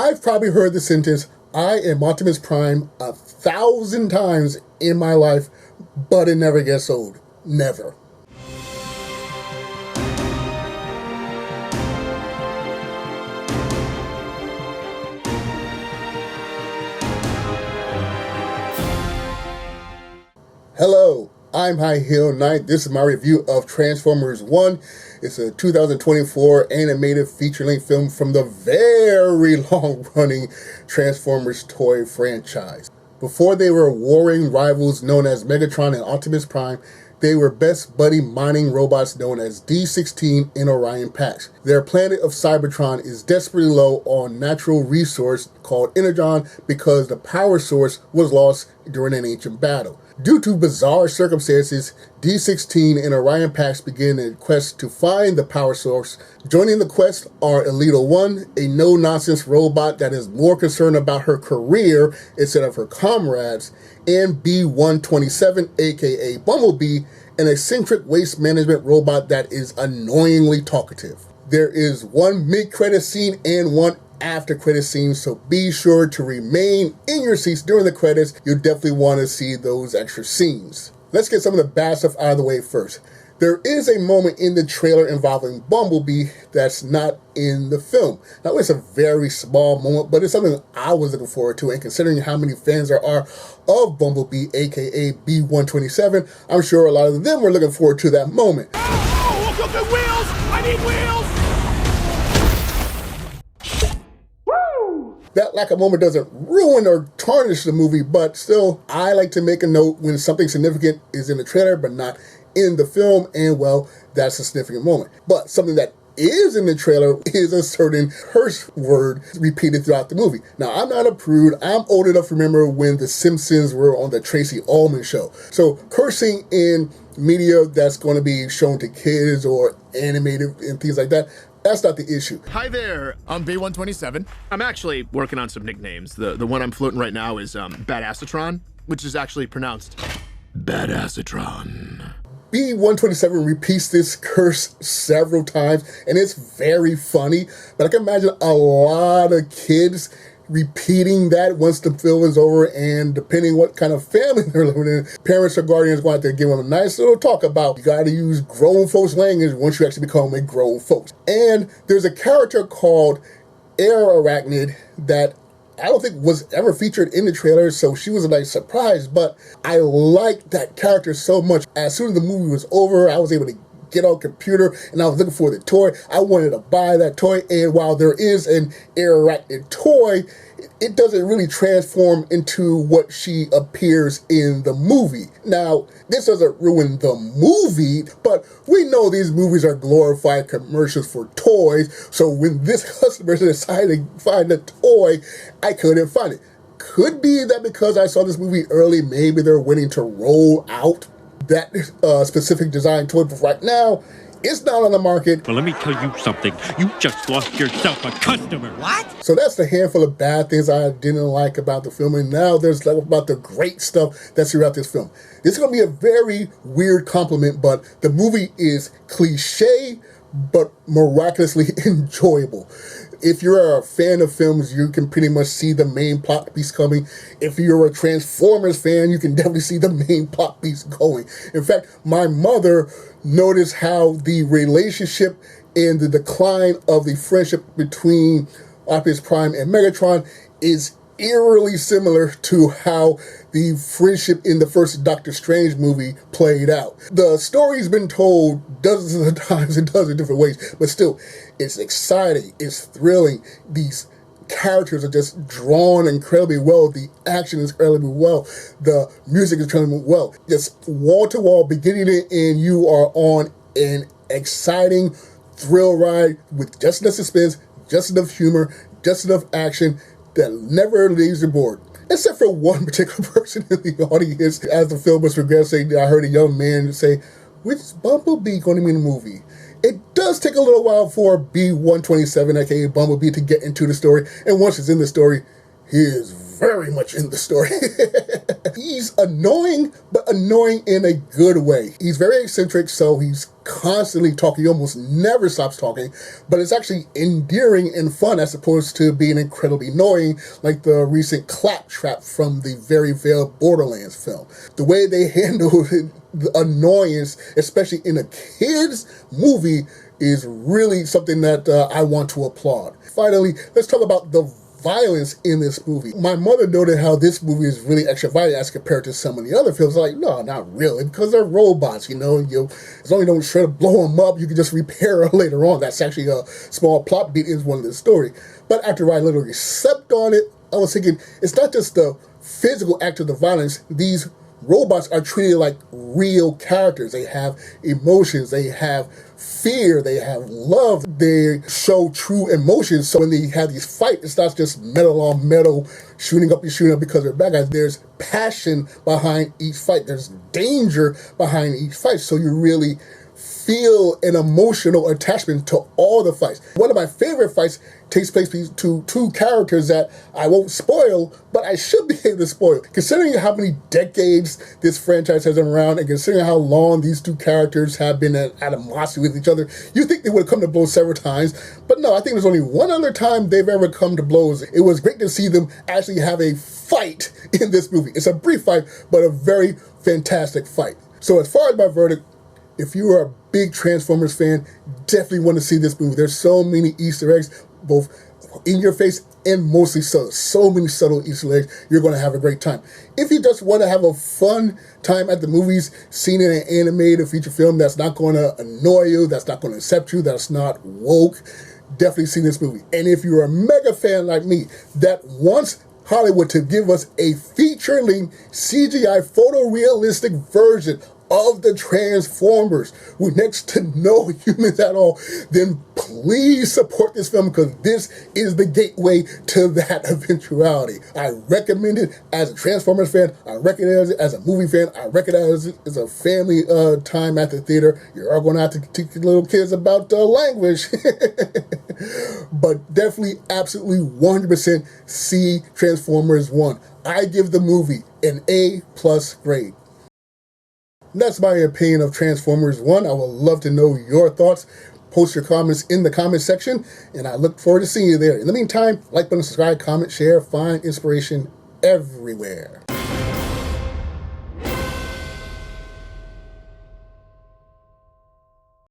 I've probably heard the sentence, I am Optimus Prime 1,000 times in my life, but it never gets old. Never. Hello, I'm High Heel Knight. This is my review of Transformers 1. It's a 2024 animated feature-length film from the very long-running Transformers toy franchise. Before they were warring rivals known as Megatron and Optimus Prime, they were best buddy mining robots known as D-16 and Orion Pax. Their planet of Cybertron is desperately low on natural resource called Energon because the power source was lost during an ancient battle. Due to bizarre circumstances, D-16 and Orion Pax begin a quest to find the power source. Joining the quest are Elita 1, a no-nonsense robot that is more concerned about her career instead of her comrades, and B-127, aka Bumblebee, an eccentric waste management robot that is annoyingly talkative. There is one mid-credit scene and one after credit scenes, so be sure to remain in your seats during the credits. You'll definitely want to see those extra scenes. Let's get some of the bad stuff out of the way first. There is a moment in the trailer involving Bumblebee that's not in the film. Now, it's a very small moment, but it's something I was looking forward to, and considering how many fans there are of Bumblebee, aka B-127, I'm sure a lot of them were looking forward to that moment. Oh, look at wheels! I need wheels! That lack of moment doesn't ruin or tarnish the movie, but still, I like to make a note when something significant is in the trailer but not in the film, and well, that's a significant moment. But something that is in the trailer is a certain curse word repeated throughout the movie. Now, I'm not a prude. I'm old enough to remember when The Simpsons were on the Tracy Ullman show. So cursing in media that's going to be shown to kids or animated and things like that, that's not the issue. Hi there, I'm B-127. I'm actually working on some nicknames. The one I'm floating right now is Badassatron, which is actually pronounced Badassatron. B-127 repeats this curse several times, and it's very funny, but I can imagine a lot of kids repeating that once the film is over, and depending what kind of family they're living in, parents or guardians going to give them a nice little talk about you got to use grown folks language once you actually become a grown folks. And there's a character called Air Arachnid that I don't think was ever featured in the trailer, so she was a nice surprise, but I liked that character so much. As soon as the movie was over, I was able to get on computer and I was looking for the toy. I wanted to buy that toy, and while there is an Air Arachnid toy, it doesn't really transform into what she appears in the movie. Now, this doesn't ruin the movie, but we know these movies are glorified commercials for toys, so when this customer decided to find a toy, I couldn't find it. Could be that because I saw this movie early, maybe they're waiting to roll out that specific design toy, but right now, it's not on the market. Well, let me tell you something. You just lost yourself a customer. What? So that's the handful of bad things I didn't like about the film, and now there's like about the great stuff that's throughout this film. This is going to be a very weird compliment, but the movie is cliche, but miraculously enjoyable. If you're a fan of films, you can pretty much see the main plot piece coming. If you're a Transformers fan, you can definitely see the main plot piece going. In fact, my mother noticed how the relationship and the decline of the friendship between Optimus Prime and Megatron is eerily similar to how the friendship in the first Doctor Strange movie played out. The story's been told dozens of times in dozens of different ways, but still, it's exciting, it's thrilling. These characters are just drawn incredibly well. The action is incredibly well. The music is incredibly well. Just wall to wall, beginning to end, you are on an exciting thrill ride with just enough suspense, just enough humor, just enough action that never leaves you bored. Except for one particular person in the audience. As the film was progressing, I heard a young man say, "Which Bumblebee going to be in the movie?" It does take a little while for B-127, aka Bumblebee, to get into the story, and once he's in the story, he is very much in the story. He's annoying, but annoying in a good way. He's very eccentric, so he's constantly talking. He almost never stops talking, but it's actually endearing and fun as opposed to being incredibly annoying like the recent Claptrap from the very veiled Borderlands film. The way they handle the annoyance, especially in a kid's movie, is really something that I want to applaud. Finally, let's talk about the violence in this movie. My mother noted how this movie is really extra violent as compared to some of the other films. Like, no, not really, because they're robots, you know, as long as you don't try to blow them up, you can just repair them later on. That's actually a small plot beat in one of the story. But after I literally slept on it, I was thinking, it's not just the physical act of the violence. These robots are treated like real characters. They have emotions, they have fear, they have love, they show true emotions. So when they have these fights, it's not just metal on metal, shooting up because they're bad guys. There's passion behind each fight. There's danger behind each fight. So you really feel an emotional attachment to all the fights. One of my favorite fights takes place to two characters that I won't spoil, but I should be able to spoil. Considering how many decades this franchise has been around and considering how long these two characters have been at animosity with each other, you think they would have come to blows several times, but no, I think there's only one other time they've ever come to blows. It was great to see them actually have a fight in this movie. It's a brief fight, but a very fantastic fight. So as far as my verdict, if you are a big Transformers fan, definitely want to see this movie. There's so many Easter eggs, both in your face and mostly subtle. So many subtle Easter eggs. You're going to have a great time. If you just want to have a fun time at the movies, seeing an animated feature film that's not going to annoy you, that's not going to accept you, that's not woke, definitely see this movie. And if you're a mega fan like me that wants Hollywood to give us a feature-length CGI photorealistic version of the Transformers with next to no humans at all, then please support this film because this is the gateway to that eventuality. I recommend it as a Transformers fan. I recognize it as a movie fan. I recognize it as a family time at the theater. You're all going to have to teach your little kids about language. But definitely, absolutely 100% see Transformers 1. I give the movie an A+ grade. That's my opinion of Transformers 1. I would love to know your thoughts. Post your comments in the comment section, and I look forward to seeing you there. In the meantime, like button, subscribe, comment, share, find inspiration everywhere.